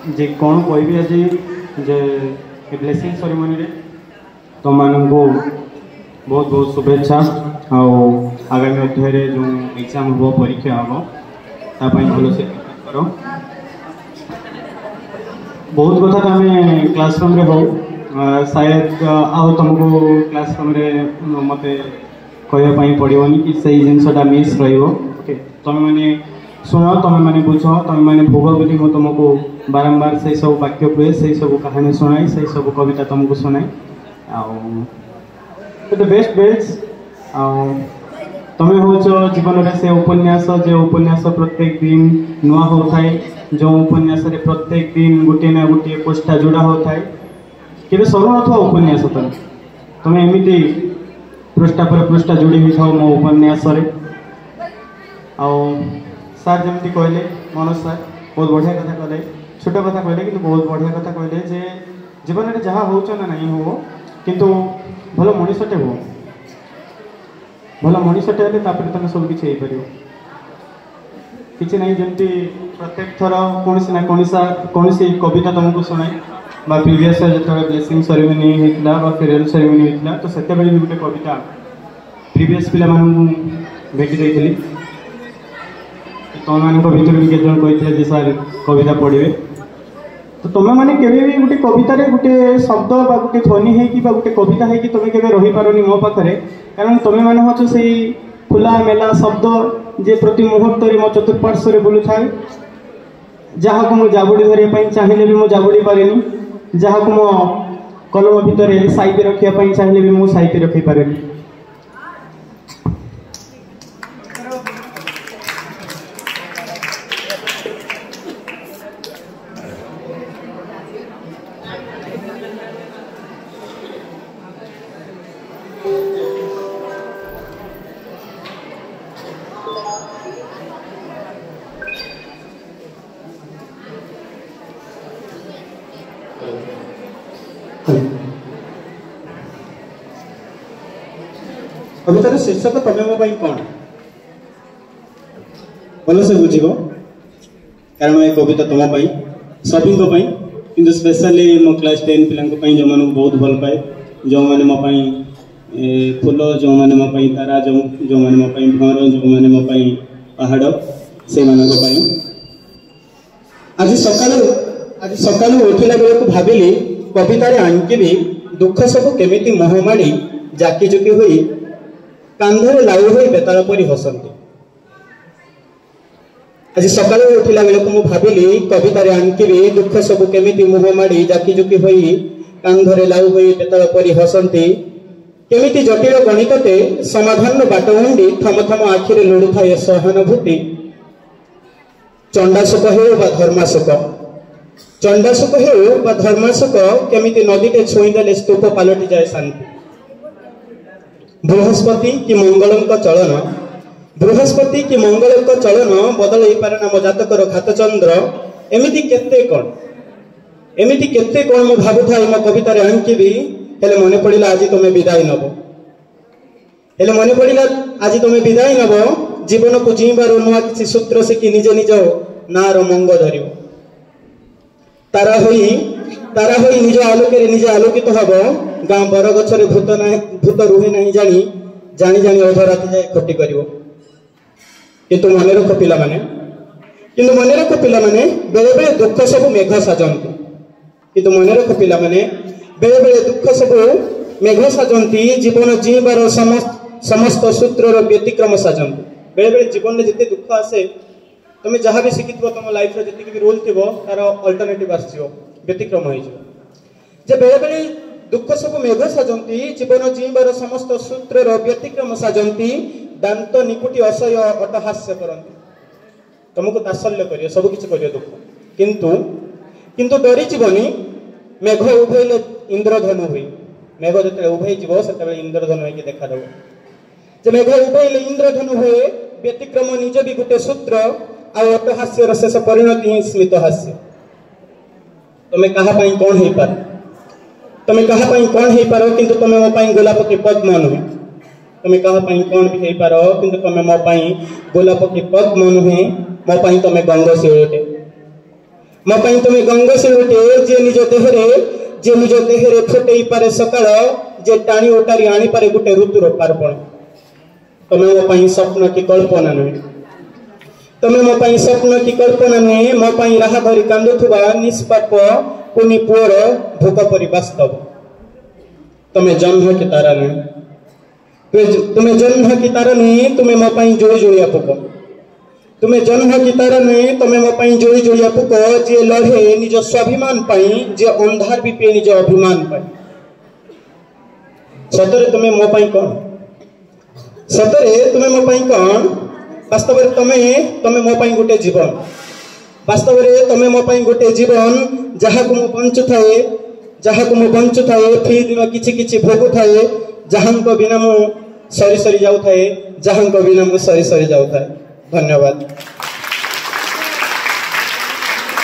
जे कौन कहबी आज जे ब्लेसिंग सेरेमनी रे तुम मानू बहुत बहुत शुभेच्छा। आगामी अध्याय जो एग्जाम हम परीक्षा हम तापाई भल से कर बहुत कथा आम क्लासरूम रे हो शायद आउ तुमको क्लासरूम रे मत कहवाई पड़ोनी कि सही जिनसा मिस रोके तुम मैंने शुण तुम मैंने बुझ तुम मैंने भोग बोली मुझे तुमको बारंबार से सब वाक्य कहे से सब कहानी शुणाई से सब कविता तुमको शुणाई द बेस्ट बेस्ट तुम्हें हूँ जीवन में से उपन्यास जो उपन्यास प्रत्येक दिन नुआ होता है जो उपन्यास प्रत्येक दिन गोटे ना गोटे पृष्ठा जोड़ा होता है केवे सरू न उपन्यास तुम्हें एमती पृष्ठा पर पृष्ठा जोड़ी होता मो उपन्यास सार जमी कहले मनोज सार बहुत बढ़िया कथा कहले छोट कथा कहले कि बहुत बढ़िया कथा कहले जे जीवन में जहाँ हो ना नहीं हो किंतु भल मनीषटे हो भल मनीषटे हेल्ले तुम सब किसी किसी ना जमी प्रत्येक थर कौन कविता तुमको शुणाई प्रीवियस जो ब्लेसिंग सेरेमनी होता फेयरवेल सेरेमनी होता तो से भी गोटे कविता प्रीवियस पिला भेटी देती तुम मान भर भी केत कहते सार कविता पढ़े तो तुम मैंने केवे भी गोटे कवितार गोटे शब्द गोटे ध्वनि है गोटे कविता है तुम्हें केवे रही पारनी मो पाखे कारण तुम्हें मैंने हूँ से खुला मेला शब्द जे प्रति मुहूर्त मो चतुर्पार्श्व बुलू थाए जहाँ को मुझे जाबुड़ी धरने चाहिए भी मुझे जाबुड़ी पारे जहाँ को मो कलम भितर साइते रखापी चाहिए भी मुझे साइते रखी पारे कवितार शीर्षक तुम मो कौन भल से बुझ कारण ये कविता तुम सभी कि स्पेशली मो क्लास 10 पिला जो मान बहुत भल पाए जो मैंने मो फूल जो मैंने मो तारा जो मैंने मो भंवर जो मैंने मो पहाड़ से आज सका उठला बेलू भाविली कवितार आंकिबी दुख सब केमिति मोहमाड़ी जाकी जुकी हुई कांधरे लाउ हुई बेताल परी हसंती आज सका उठला बेलू मु भाविली कवितार आंकिबी दुख सब केमिति मोहमाड़ी जाकी जुकी हुई कांधरे लाउ हुई बेताल परी हसंती केमिति जटिल गणितते समाधान बाटमुंडी थम थम आखिरे लुड़ू थाए सहानुभूति चंडाशुक हो धर्माशुक चंडाशुक हो धर्माशुक केमिति नदीटे छुईदेले स्तूप पलटि जाए शांति बृहस्पति कि मंगल चलन बृहस्पति कि मंगल चलन बदल हो पारे ना मो जातकर घातचंद्र एमिति केते कौन मु भावुथा मो कवितार आंकिबी हेले मने पड़िला आज तुम्हें विदाय नब हेले मने पड़िला आज तुम्हें विदाय नब जीवन को जीवार नुआ किसी सूत्र शिखी निज निज नार मंग धर तारा होई निज आलोक निज आलोकित हम गाँ बरगछरे भूत रुहे नहीं जानी जानी जानी अधराति जाए खटी कर किंतु मन रख पिला माने बेले बेले दुख सब मेघ साजती किंतु मन रख पिला माने बेले बेले दुख सब मेघ साजती जीवन जीवार समस्त सूत्र व्यतिक्रम साजती बेले बेले जीवन में जिते दुख आसे तुम जहाँ भी शिखि तुम लाइफ जी भी रूल थी तार अल्टरनेटिव आसो व्यतिक्रम हो बेले बेले दुख सब मेघ साजती जीवन जीवार समस्त सूत्र व्यतिक्रम साजती दांत निपुटी असह्य अटहास्य करती तुमको तात्सल्य कर सबकि कर दुख किंतु किंतु डरी जीवनी मेघ उभैले इंद्रधनु हुई मेघ जो उभै से इंद्रधनु होगी देखा जे मेघ उभैले इंद्रधनु हुए व्यतिक्रम निज भी गोटे सूत्र अटहास्यर शेष परिणति ही स्मित हास्य तुम्हें कहापाई कौन हो पार तुम्हें कहापाई कौन हो पार किंतु तुम्हें मो पाई गोलाप की पद्म नुहे तुम्हें कहापाई कौन भी हो पार किंतु तुम्हें मो पाई गोलाप की पद्म नुहे मो पाई तुम्हें गंगशिवटे मो पई तुमे गंगशिलुटे जे निज देहरे फुटई पारे सकाळ जे टाणी ओटारी आनी पारे गुटे ऋतुर पार्पण तुमे मो पई स्वप्न की कल्पना नुहे तुमे मो पई स्वप्न की कल्पना नुहे मो पई राह धरी कांदुथुबा निष्पाप कुनी पुअर भोक परि वास्तव तुमे जन्म की तारा नुहे तुमे जन्म की तारा नुहे तुमे मो पई जोड़ी जोड़िया पुक तुमे जन्म की तारा नुहे तुमे मो पई जोड़ी जोड़िया पुक जे लढ़े निज स्वाभिमान पई जे अंधार भी पे निज अभिमान पई सतरे तुमे मो पई कोन सतरे तुमे मो पई कोन वास्तव रे तुमे मो पई गुटे जीवन वास्तव रे तुमे मो पई गुटे जीवन जहा को मु बंचु थाए फी दिन किछि किछि भोगु थाए जहांको बिना मु सरी सरी जाउ थाए जहांको बिना मु सरी सरी जाउ थाए। धन्यवाद।